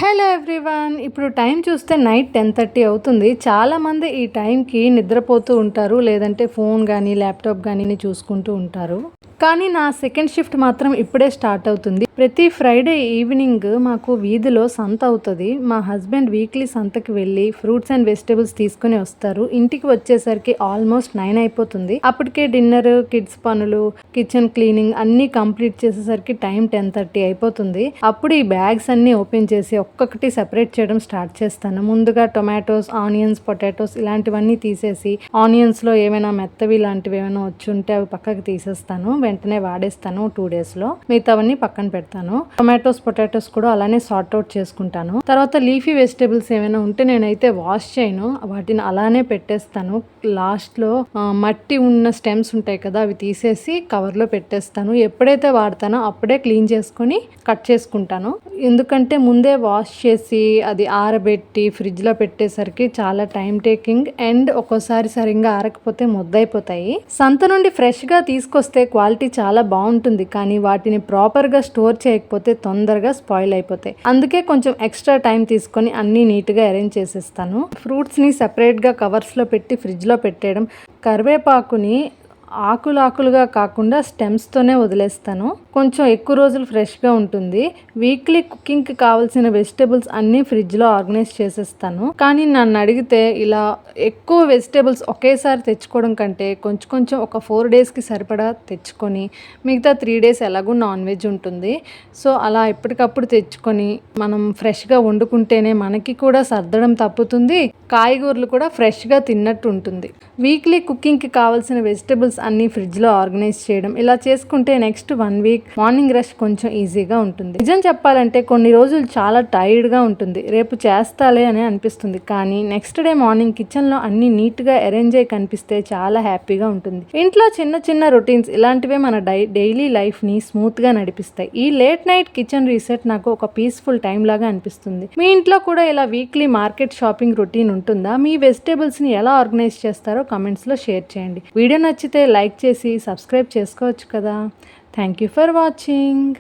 Hello everyone. ఇప్పుడు time చూస్తే night 10:30 అవుతుంది. చాలామంది ఈ టైంకి నిద్రపోతూ ఉంటారు, లేదంటే ఫోన్ కానీ ల్యాప్టాప్ కానీ చూసుకుంటూ ఉంటారు. కానీ నా సెకండ్ షిఫ్ట్ మాత్రం ఇప్పుడే స్టార్ట్ అవుతుంది. ప్రతి ఫ్రైడే ఈవినింగ్ మాకు వీధిలో సంత అవుతుంది. మా హస్బెండ్ వీక్లీ సంతకి వెళ్ళి ఫ్రూట్స్ అండ్ వెజిటేబుల్స్ తీసుకుని వస్తారు. ఇంటికి వచ్చేసరికి ఆల్మోస్ట్ 9 అయిపోతుంది. అప్పటికే డిన్నర్, కిడ్స్ పనులు, కిచెన్ క్లీనింగ్ అన్నీ కంప్లీట్ చేసేసరికి టైం 10:30 అయిపోతుంది. అప్పుడు ఈ బ్యాగ్స్ అన్నీ ఓపెన్ చేసి ఒక్కొక్కటి సెపరేట్ చేయడం స్టార్ట్ చేస్తాను. ముందుగా టొమాటోస్, ఆనియన్స్, పొటాటోస్ ఇలాంటివన్నీ తీసేసి ఆనియన్స్లో ఏమైనా మెత్తవి లాంటివి ఏమైనా వచ్చి ఉంటే అవి పక్కకి తీసేస్తాను. వెంటనే వాడేస్తాను 2 డేస్లో. మిగతావన్నీ పక్కన పెడతాను. టొమాటోస్, పొటాటోస్ కూడా అలానే సార్ట్ అవుట్ చేసుకుంటాను. తర్వాత లీఫీ వెజిటేబుల్స్ ఏమైనా ఉంటే నేనైతే వాష్ చేయను, వాటిని అలానే పెట్టేస్తాను. లాస్ట్లో మట్టి ఉన్న స్టెమ్స్ ఉంటాయి కదా, అవి తీసేసి కవర్లో పెట్టేస్తాను. ఎప్పుడైతే వాడతానో అప్పుడే క్లీన్ చేసుకొని కట్ చేసుకుంటాను. ఎందుకంటే ముందే వాష్ చేసి అది ఆరబెట్టి ఫ్రిడ్జ్లో పెట్టేసరికి చాలా టైం టేకింగ్ అండ్ ఒక్కోసారి సరిగ్గా ఆరకపోతే ముద్దయిపోతాయి. సంత నుండి ఫ్రెష్గా తీసుకొస్తే క్వాలిటీ చాలా బాగుంటుంది, కానీ వాటిని ప్రాపర్గా స్టోర్ చేయకపోతే తొందరగా స్పాయిల్ అయిపోతాయి. అందుకే కొంచెం ఎక్స్ట్రా టైం తీసుకొని అన్నీ నీట్గా అరేంజ్ చేసేస్తాను. ఫ్రూట్స్ని సెపరేట్గా కవర్స్లో పెట్టి ఫ్రిడ్జ్లో పెట్టేయడం. కరివేపాకుని ఆకులుగా కాకుండా స్టెమ్స్తోనే వదిలేస్తాను. కొంచెం ఎక్కువ రోజులు ఫ్రెష్గా ఉంటుంది. వీక్లీ కుకింగ్కి కావాల్సిన వెజిటేబుల్స్ అన్నీ ఫ్రిడ్జ్లో ఆర్గనైజ్ చేసేస్తాను. కానీ నన్ను అడిగితే ఇలా ఎక్కువ వెజిటేబుల్స్ ఒకేసారి తెచ్చుకోవడం కంటే కొంచెం ఒక 4 డేస్కి సరిపడా తెచ్చుకొని మిగతా 3 డేస్ ఎలాగో నాన్ వెజ్ ఉంటుంది. సో అలా ఎప్పటికప్పుడు తెచ్చుకొని మనం ఫ్రెష్గా వండుకుంటేనే మనకి కూడా సర్దడం తప్పుతుంది, కాయగూరలు కూడా ఫ్రెష్గా తిన్నట్టు ఉంటుంది. వీక్లీ కుకింగ్కి కావాల్సిన వెజిటేబుల్స్ అన్నీ ఫ్రిడ్జ్లో ఆర్గనైజ్ చేయడం, ఇలా చేసుకుంటే నెక్స్ట్ 1 వీక్ మార్నింగ్ రష్ కొంచెం ఈజీగా ఉంటుంది. నిజం చెప్పాలంటే కొన్ని రోజులు చాలా టైర్డ్గా ఉంటుంది, రేపు చేస్తాలే అని అనిపిస్తుంది. కానీ నెక్స్ట్ డే మార్నింగ్ కిచెన్లో అన్నీ నీట్గా అరేంజ్ అయ్యి కనిపిస్తే చాలా హ్యాపీగా ఉంటుంది. ఇంట్లో చిన్న రొటీన్స్ ఇలాంటివే మన డైలీ లైఫ్ని స్మూత్గా నడిపిస్తాయి. ఈ లేట్ నైట్ కిచెన్ రీసెట్ నాకు ఒక పీస్ఫుల్ టైం లాగా అనిపిస్తుంది. మీ ఇంట్లో కూడా ఇలా వీక్లీ మార్కెట్ షాపింగ్ రొటీన్ ఉంటుందా? మీ వెజిటేబుల్స్ని ఎలా ఆర్గనైజ్ చేస్తారో కమెంట్స్లో షేర్ చేయండి. వీడియో నచ్చితే లైక్ చేసి సబ్స్క్రైబ్ చేసుకోవచ్చు కదా. Thank you for watching.